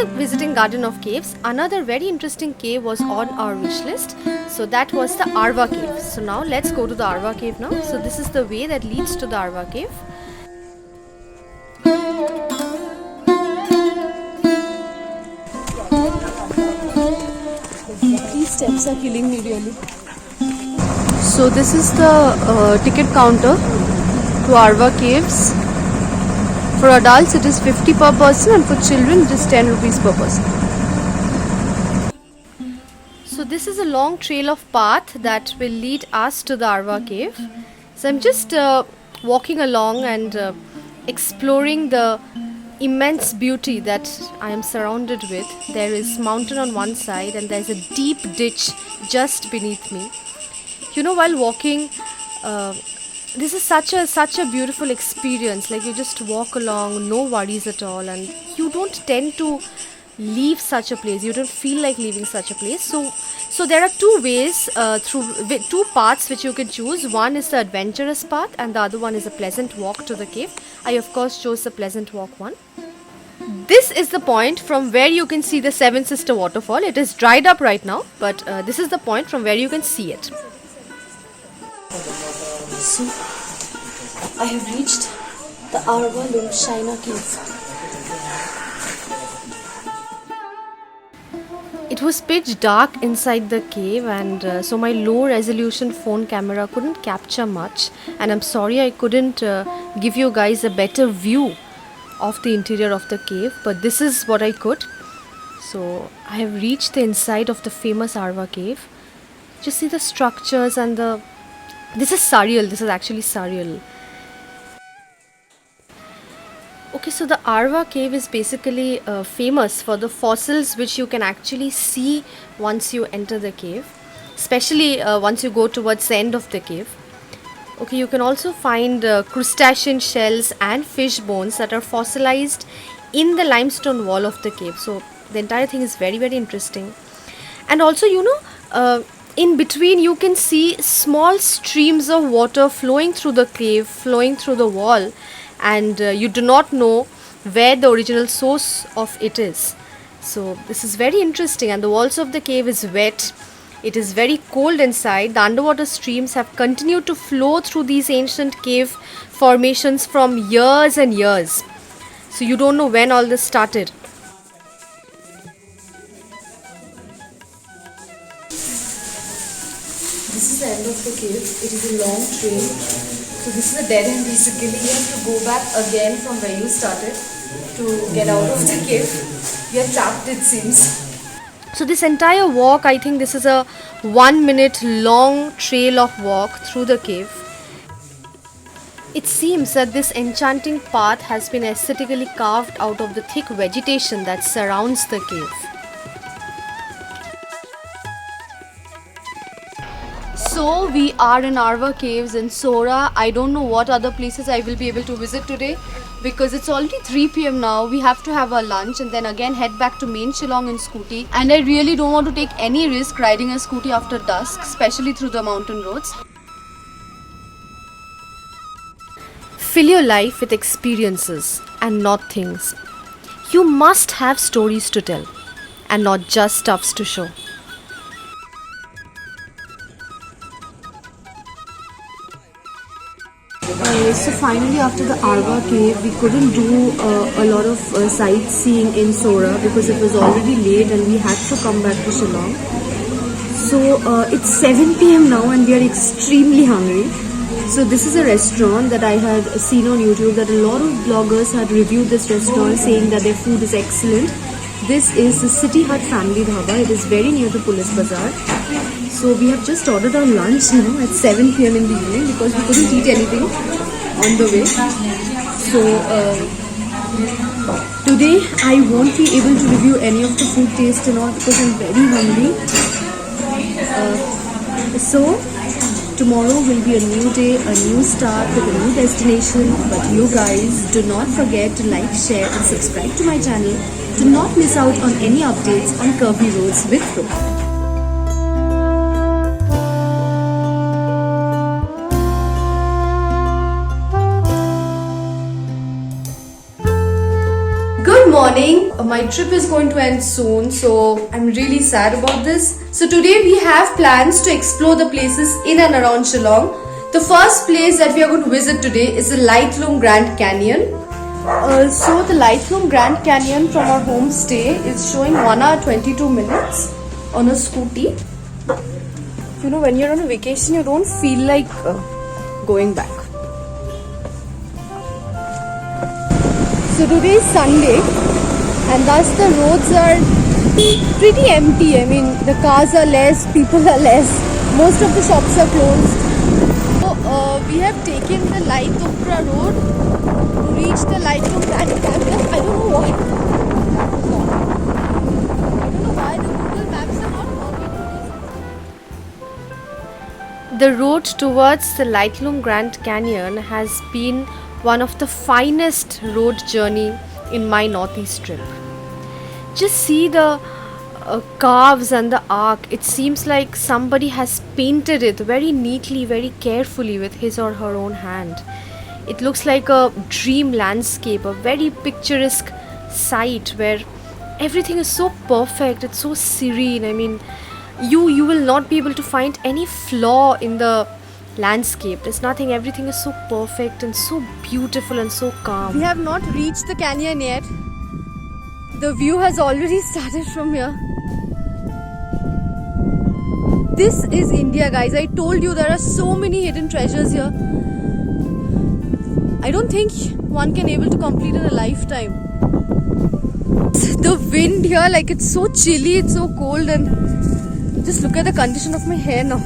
after visiting Garden of Caves, another very interesting cave was on our wish list. So that was the Arwah Caves. So now let's go to the Arwah Cave now. So this is the way that leads to the Arwah Cave. These steps are killing me really. So this is the ticket counter to Arwah Caves. For adults it is 50 per person and for children it is 10 rupees per person. So this is a long trail of path that will lead us to the Arwah Cave. So I'm just walking along and exploring the immense beauty that I am surrounded with. There is mountain on one side and there's a deep ditch just beneath me. You know, while walking, this is such a beautiful experience. Like, you just walk along, no worries at all, and you don't tend to leave such a place. You don't feel like leaving such a place. So there are two ways, two paths which you can choose. One is the adventurous path and the other one is a pleasant walk to the cave. I of course chose the pleasant walk one. This is the point from where you can see the Seven Sister waterfall. It is dried up right now, but this is the point from where you can see it. So, I have reached the Arwah Cave. It was pitch dark inside the cave, and so my low resolution phone camera couldn't capture much, and I'm sorry I couldn't give you guys a better view of the interior of the cave, but this is what I could. So I have reached the inside of the famous Arwah Cave. Just see the structures and this is surreal. This is actually surreal. Okay, so the Arwah Cave is basically famous for the fossils which you can actually see once you enter the cave, especially once you go towards the end of the cave. Okay, you can also find crustacean shells and fish bones that are fossilized in the limestone wall of the cave. So the entire thing is very, very interesting. And also, you know, in between you can see small streams of water flowing through the cave, flowing through the wall, and you do not know where the original source of it is. So this is very interesting, and the walls of the cave is wet. It is very cold inside. The underwater streams have continued to flow through these ancient cave formations from years and years. So you don't know when all this started. This is the end of the cave. It is a long trail. So this is a dead end basically. You have to go back again from where you started to get out of the cave. You are trapped, it seems. So this entire walk, I think this is a 1 minute long trail of walk through the cave. It seems that this enchanting path has been aesthetically carved out of the thick vegetation that surrounds the cave. So we are in Arwah Caves in Sora. I don't know what other places I will be able to visit today because it's already 3 PM now. We have to have our lunch and then again head back to main Shillong in scooty. And I really don't want to take any risk riding a scooty after dusk, especially through the mountain roads. Fill your life with experiences and not things. You must have stories to tell and not just stuffs to show. So finally, after the Arwah Cave, we couldn't do a lot of sightseeing in Sora because it was already late and we had to come back to Shillong. So it's 7 PM now and we are extremely hungry. So this is a restaurant that I had seen on YouTube that a lot of bloggers had reviewed this restaurant saying that their food is excellent. This is the City Hut Family Dhaba. It is very near to Police Bazaar. So we have just ordered our lunch now at 7 PM in the evening because we couldn't eat anything on the way. So today I won't be able to review any of the food taste and all because I'm very hungry. So tomorrow will be a new day, a new start with a new destination. But you guys do not forget to like, share and subscribe to my channel to not miss out on any updates on Curvy Roads with Pro. Good Good morning. My trip is going to end soon, so I'm really sad about this. So today we have plans to explore the places in and around Shillong. The first place that we are going to visit today is the Laitlum Grand Canyon. So the Laitlum Grand Canyon from our homestay is showing 1 hour 22 minutes on a scooty. You know, when you're on a vacation, you don't feel like going back. So today is Sunday and thus the roads are pretty empty. I mean, the cars are less, people are less, most of the shops are closed. So we have taken the Laitlum road to reach the Laitlum Grand Canyon. I don't know why. I don't know why the Google Maps are not working. The road towards the Laitlum Grand Canyon has been one of the finest road journey in my northeast trip. Just see the curves and the arc. It seems like somebody has painted it very neatly, very carefully with his or her own hand. It looks like a dream landscape, a very picturesque sight where everything is so perfect, it's so serene. I mean, you will not be able to find any flaw in the landscape. There's nothing, everything is so perfect and so beautiful and so calm. We have not reached the canyon yet. The view has already started from here. This is India, guys. I told you there are so many hidden treasures here. I don't think one can able to complete in a lifetime. The wind here, like, it's so chilly, it's so cold, and just look at the condition of my hair now.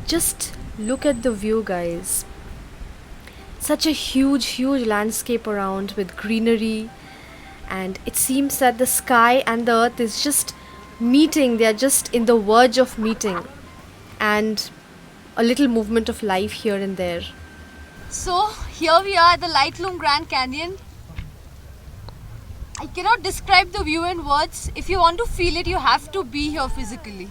Just look at the view, guys. Such a huge landscape around with greenery, and it seems that the sky and the earth is just meeting. They are just in the verge of meeting, and a little movement of life here and there. So here we are at the Laitlum Grand Canyon. I cannot describe the view in words. If you want to feel it, you have to be here physically.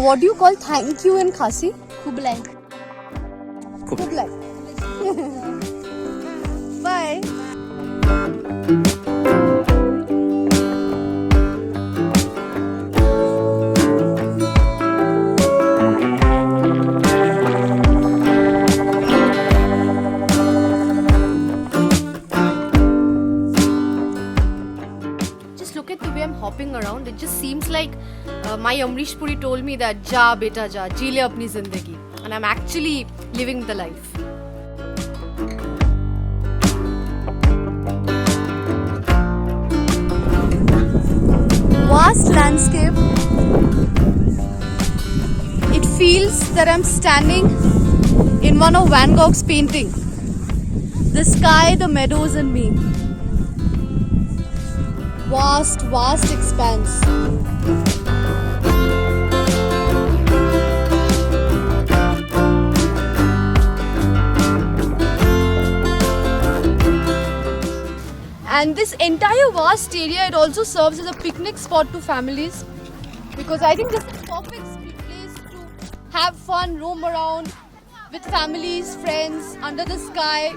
What do you call thank you in Khasi? Kublai. Kublai. Bye. Look at the way I'm hopping around. It just seems like my Amrish Puri told me that ja beta ja, ji le apni zindagi, and I'm actually living the life. Vast landscape. It feels that I'm standing in one of Van Gogh's painting. The sky, the meadows and me. Vast expanse. And this entire vast area, it also serves as a picnic spot to families, because I think this is the perfect place to have fun, roam around with families, friends, under the sky,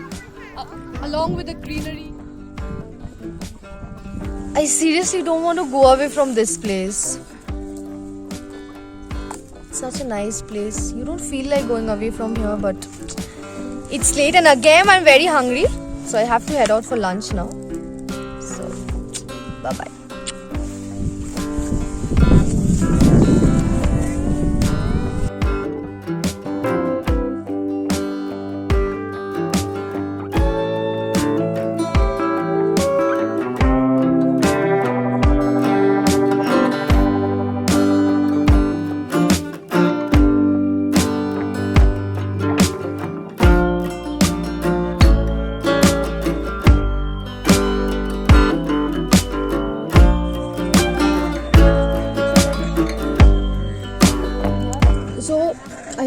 along with the greenery. I seriously don't want to go away from this place. Such a nice place. You don't feel like going away from here, but it's late and again I'm very hungry. So I have to head out for lunch now. So, bye-bye.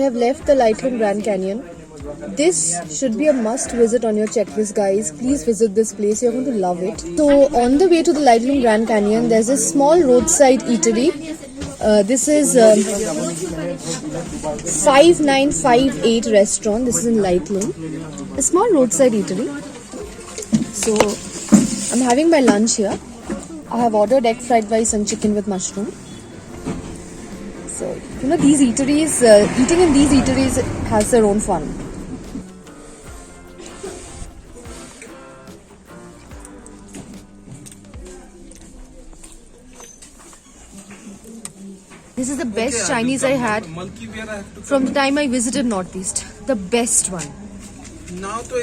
have left the Laitlum Grand Canyon. This should be a must visit on your checklist, guys. Please visit this place, you're going to love it. So on the way to the Laitlum Grand Canyon, there's a small roadside eatery. This is 5958 restaurant. This is in Laitlum. A small roadside eatery. So I'm having my lunch here. I have ordered egg fried rice and chicken with mushroom. So, you know, these eateries, eating in these eateries has their own fun. This is the best Chinese I had from the time I visited Northeast. The best one.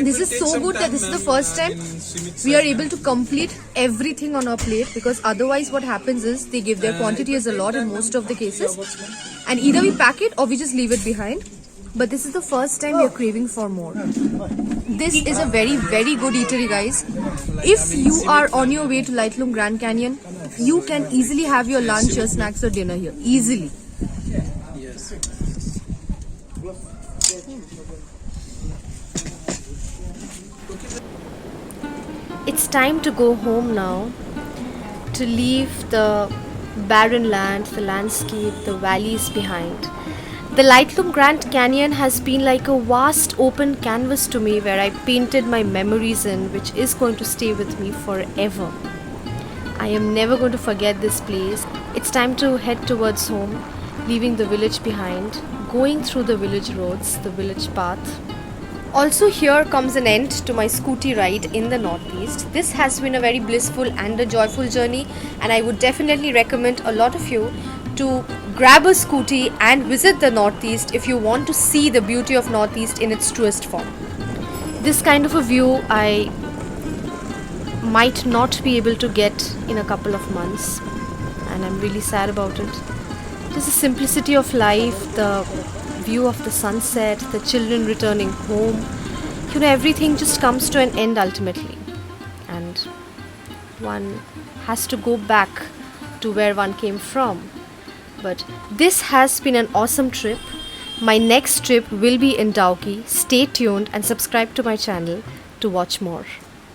This is so good that this is the first time we are able to complete everything on our plate, because otherwise what happens is they give their quantity as a lot in most of the cases, and either we pack it or we just leave it behind. But this is the first time we are craving for more. This is a very good eatery, guys. If you are on your way to Laitlum Grand Canyon, you can easily have your lunch or snacks or dinner here. Easily. It's time to go home now, to leave the barren land, the landscape, the valleys behind. The Laitlum Grand Canyon has been like a vast open canvas to me, where I painted my memories in, which is going to stay with me forever. I am never going to forget this place. It's time to head towards home, leaving the village behind, going through the village roads, the village path. Also, here comes an end to my scooty ride in the Northeast. This has been a very blissful and a joyful journey, and I would definitely recommend a lot of you to grab a scooty and visit the Northeast if you want to see the beauty of Northeast in its truest form. This kind of a view I might not be able to get in a couple of months, and I'm really sad about it. Just the simplicity of life, the view of the sunset, the children returning home, you know, everything just comes to an end ultimately, and one has to go back to where one came from. But this has been an awesome trip. My next trip will be in Dauki. Stay tuned and subscribe to my channel to watch more.